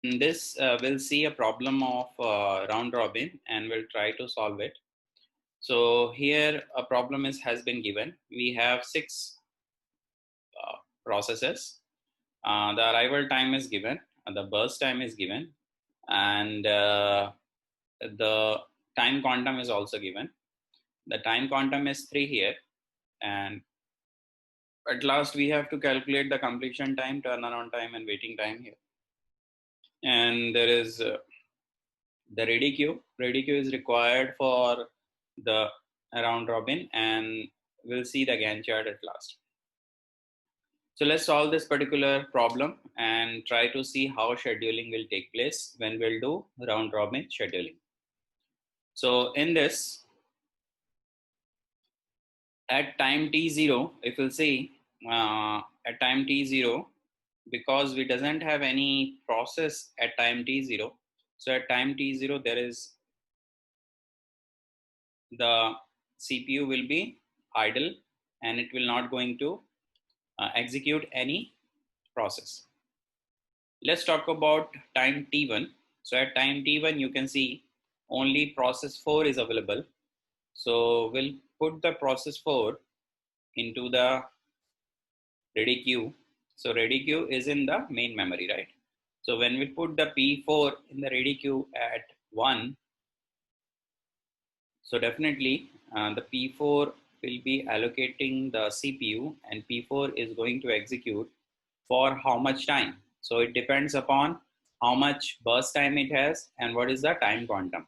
This will see a problem of round robin and we'll try to solve it. So here a problem has been given. We have 6 processes. The arrival time is given, the burst time is given, and the time quantum is also given. The time quantum is 3 here, and at last we have to calculate the completion time, turnaround time, and waiting time here. And there is the ready queue. Ready queue is required for the round robin, and we'll see the Gantt chart at last. So let's solve this particular problem and try to see how scheduling will take place when we'll do round robin scheduling. So in this, at time t0, if we'll see at time t0, because we doesn't have any process at time t0, so at time t0 there is the CPU will be idle and it will not going to execute any process. Let's talk about time t1. So at time t1 you can see only process 4 is available. So we'll put the process 4 into the ready queue. So ready queue is in the main memory, right? So when we put the P4 in the ready queue at 1, so definitely the P4 will be allocating the CPU and P4 is going to execute for how much time. So it depends upon how much burst time it has and what is the time quantum.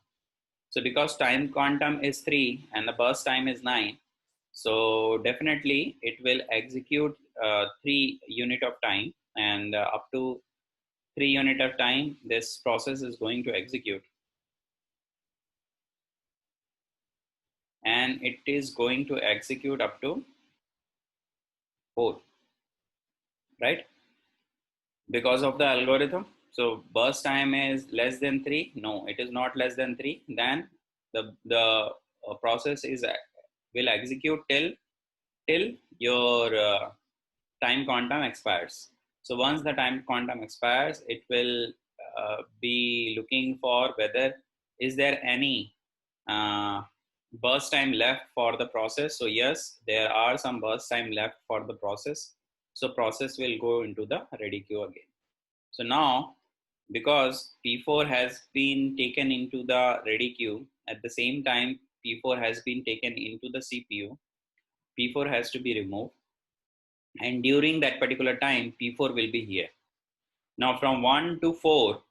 So because time quantum is 3 and the burst time is 9, so definitely it will execute 3 unit of time, and up to 3 unit of time this process is going to execute, and it is going to execute up to 4, right? Because of the algorithm. So burst time is less than 3. No, it is not less than 3. Then the process is will execute till your time quantum expires. So once the time quantum expires, it will be looking for whether is there any uh, burst time left for the process. So yes, there are some burst time left for the process. So process will go into the ready queue again. So now, because P4 has been taken into the ready queue, at the same time P4 has been taken into the CPU, P4 has to be removed, and during that particular time P4 will be here. Now from 1 to 4,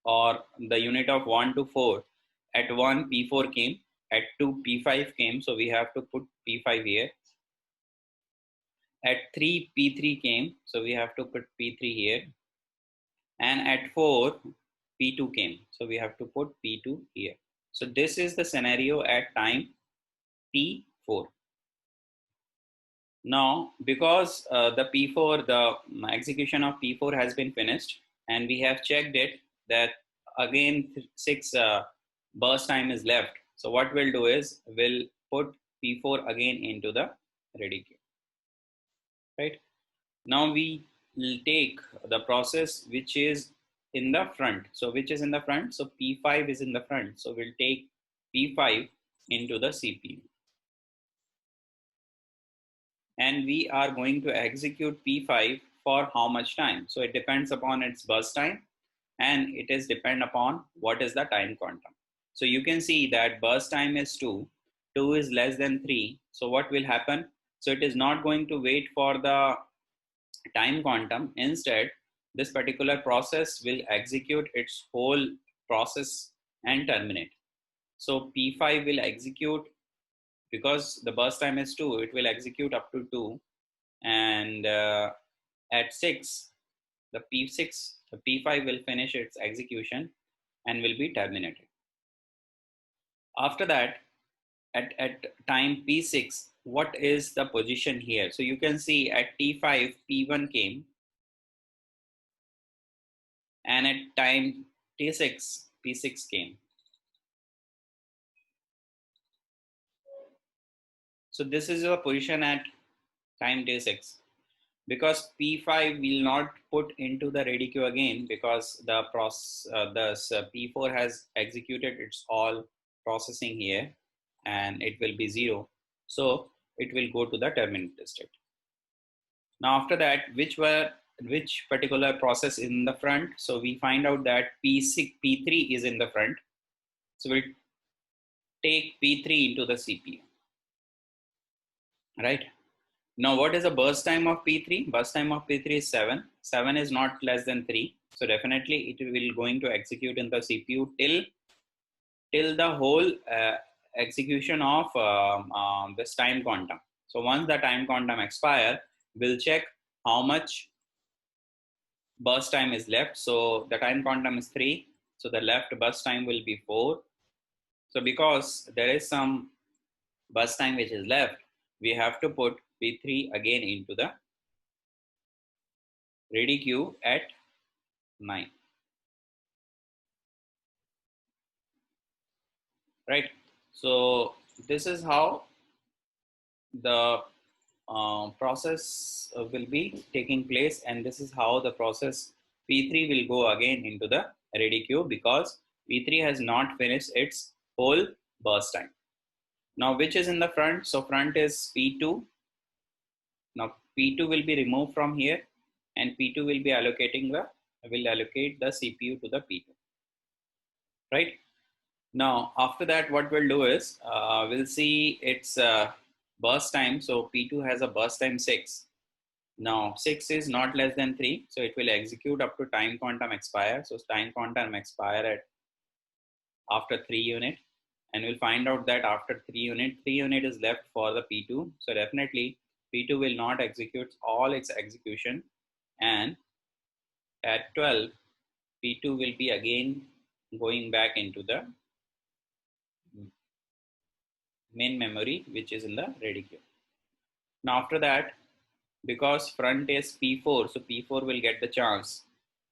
or the unit of 1 to 4, at 1 P4 came, at 2 P5 came, so we have to put P5 here. At 3 P3 came, so we have to put P3 here, and at 4 P2 came, so we have to put P2 here. So this is the scenario at time P4. Now, because the P4, the execution of P4 has been finished, and we have checked it that again 6 burst time is left. So what we'll do is we'll put P4 again into the ready queue, right? Now we will take the process which is in the front. So which is in the front? So P5 is in the front. So we'll take P5 into the CPU. And we are going to execute P5 for how much time? So it depends upon its burst time, and it is depend upon what is the time quantum. So you can see that burst time is 2, 2 is less than 3. So what will happen? So it is not going to wait for the time quantum. Instead, this particular process will execute its whole process and terminate. So P5 will execute, because the burst time is 2, it will execute up to 2, and at 6, the P5 will finish its execution and will be terminated. After that, at time P6, what is the position here? So you can see at T5, P1 came, and at time T6, P6 came. So this is your position at time T6. because P5 will not put into the ready queue again, because the P4 has executed its all processing here and it will be 0. So it will go to the terminated state. Now after that, which particular process in the front? So we find out that P3 is in the front. So we'll take P3 into the CPU, right? Now what is the burst time of P3? Burst time of P3 is 7. 7 is not less than 3. So definitely it will going to execute in the CPU till the whole execution of this time quantum. So once the time quantum expire, we'll check how much burst time is left. So the time quantum is 3. So the left burst time will be 4. So because there is some burst time which is left, we have to put P3 again into the ready queue at 9. Right? So this is how the process will be taking place, and this is how the process P3 will go again into the ready queue, because P3 has not finished its whole burst time. Now which is in the front? So front is P2. Now P2 will be removed from here, and P2 will allocate the CPU to the P2, right? Now after that, what we'll do is we'll see its burst time. So P2 has a burst time 6. Now 6 is not less than 3, so it will execute up to time quantum expire. So time quantum expire at after 3 unit, and we'll find out that after 3 unit is left for the P2. So definitely P2 will not execute all its execution, and at 12 P2 will be again going back into the main memory, which is in the ready queue. Now after that, because front is P4, so P4 will get the chance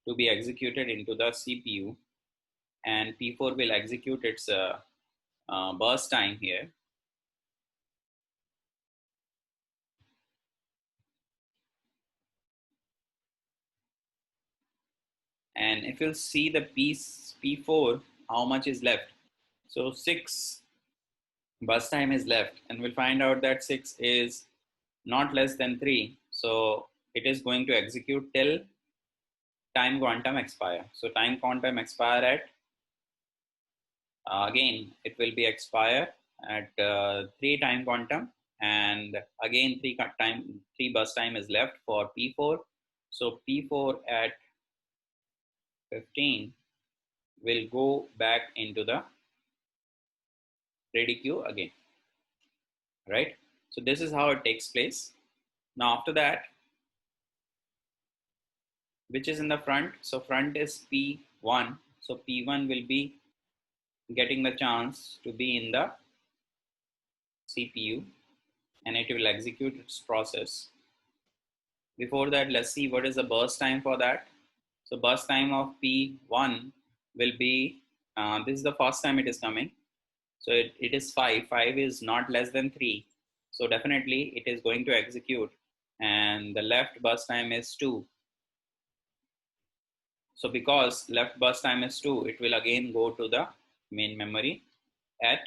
to be executed into the CPU, and P4 will execute its burst time here. And if you'll see the P4, how much is left? So 6 burst time is left, and we'll find out that 6 is not less than 3. So it is going to execute till time quantum expire. So time quantum expire at again it will be expire at 3 time quantum, and again 3 burst time is left for P4. So P4 at 15 will go back into the ready queue again, right? So this is how it takes place. Now after that, which is in the front? So front is P1. So P1 will be getting the chance to be in the CPU, and it will execute its process. Before that, let's see what is the burst time for that. So burst time of P1 will be, this is the first time it is coming. So it is 5. 5 is not less than 3. So definitely it is going to execute, and the left burst time is 2. So because left burst time is 2, it will again go to the main memory at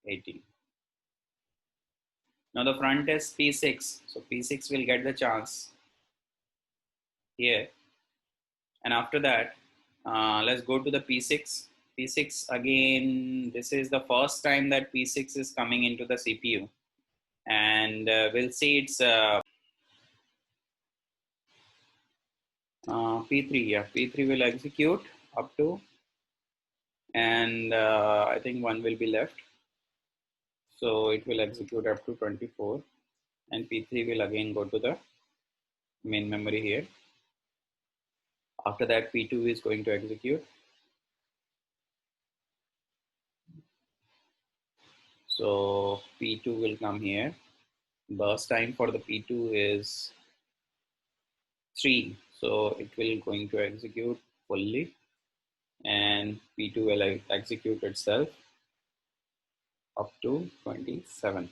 18. Now the front is P6. So P6 will get the chance here. And after that, let's go to the P6. P6 again, this is the first time that P6 is coming into the CPU. And we'll see it's P3. Yeah, P3 will execute up to, and I think 1 will be left. So it will execute up to 24, and P3 will again go to the main memory here. After that, P2 is going to execute. So P2 will come here. Burst time for the P2 is 3. So it will going to execute fully, and P2 will execute itself up to 27.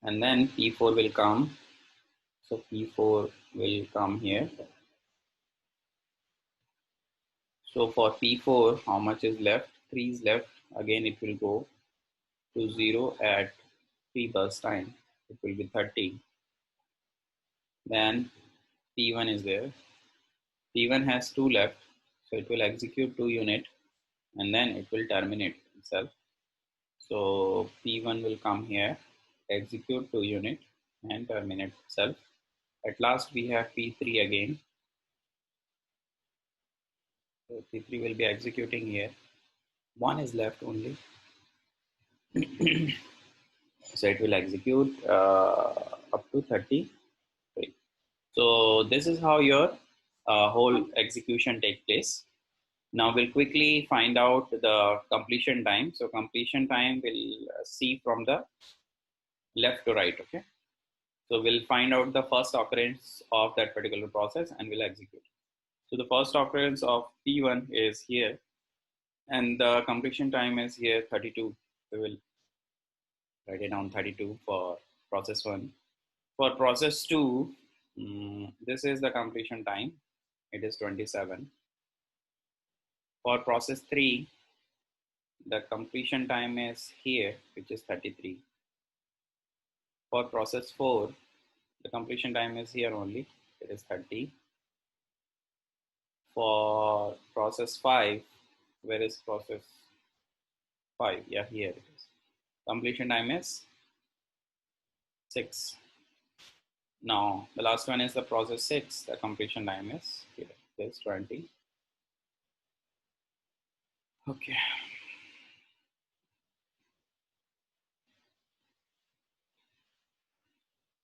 And then P4 will come So P4 will come here. So for P4, how much is left? 3 is left. Again, it will go to 0 at 3 burst time. It will be 30. Then P1 is there. P1 has 2 left. So it will execute 2 unit and then it will terminate itself. So P1 will come here, execute 2 unit and terminate itself. At last we have P3 again. So P3 will be executing here. 1 is left only. So it will execute up to 30. So this is how your whole execution take place. Now we'll quickly find out the completion time. So completion time we'll see from the left to right, okay? So we'll find out the first occurrence of that particular process and we'll execute. So the first occurrence of P1 is here and the completion time is here 32. We will write it down 32 for process 1. For process 2, this is the completion time. It is 27. For process 3, the completion time is here, which is 33. For process 4, the completion time is here only, it is 30. For process 5, where is process 5? Yeah, here it is. Completion time is 6. Now, the last one is the process 6. The completion time is here, it is 20. Okay.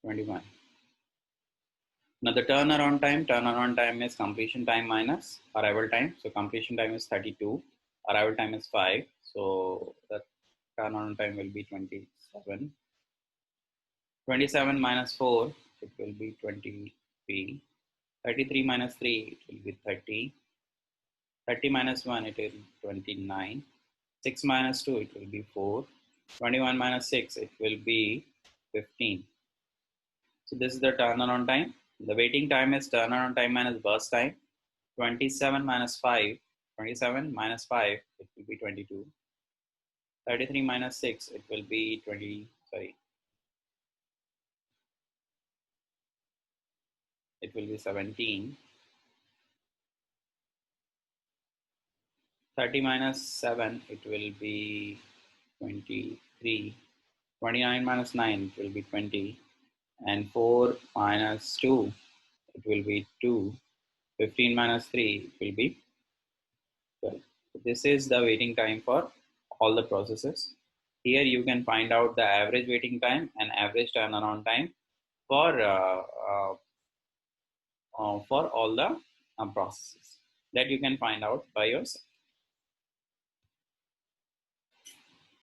$21. Now the turnaround time is completion time minus arrival time. So completion time is 32, arrival time is 5. So the turnaround time will be 27. 27 minus 4, it will be 23. 33 minus 3, it will be 30. 30 minus 1, it will be 29. 6 minus 2, it will be 4. 21 minus 6, it will be 15. So this is the turnaround time. The waiting time is turnaround time minus burst time. 27 minus 5, 27 minus 5, it will be 22. 33 minus 6, it will be 20, it will be 17. 30 minus 7, it will be 23. 29 minus 9, it will be 20. And 4 minus 2, it will be 2. 15 minus 3, it will be 12. So this is the waiting time for all the processes. Here you can find out the average waiting time and average turnaround time for all the processes that you can find out by yourself.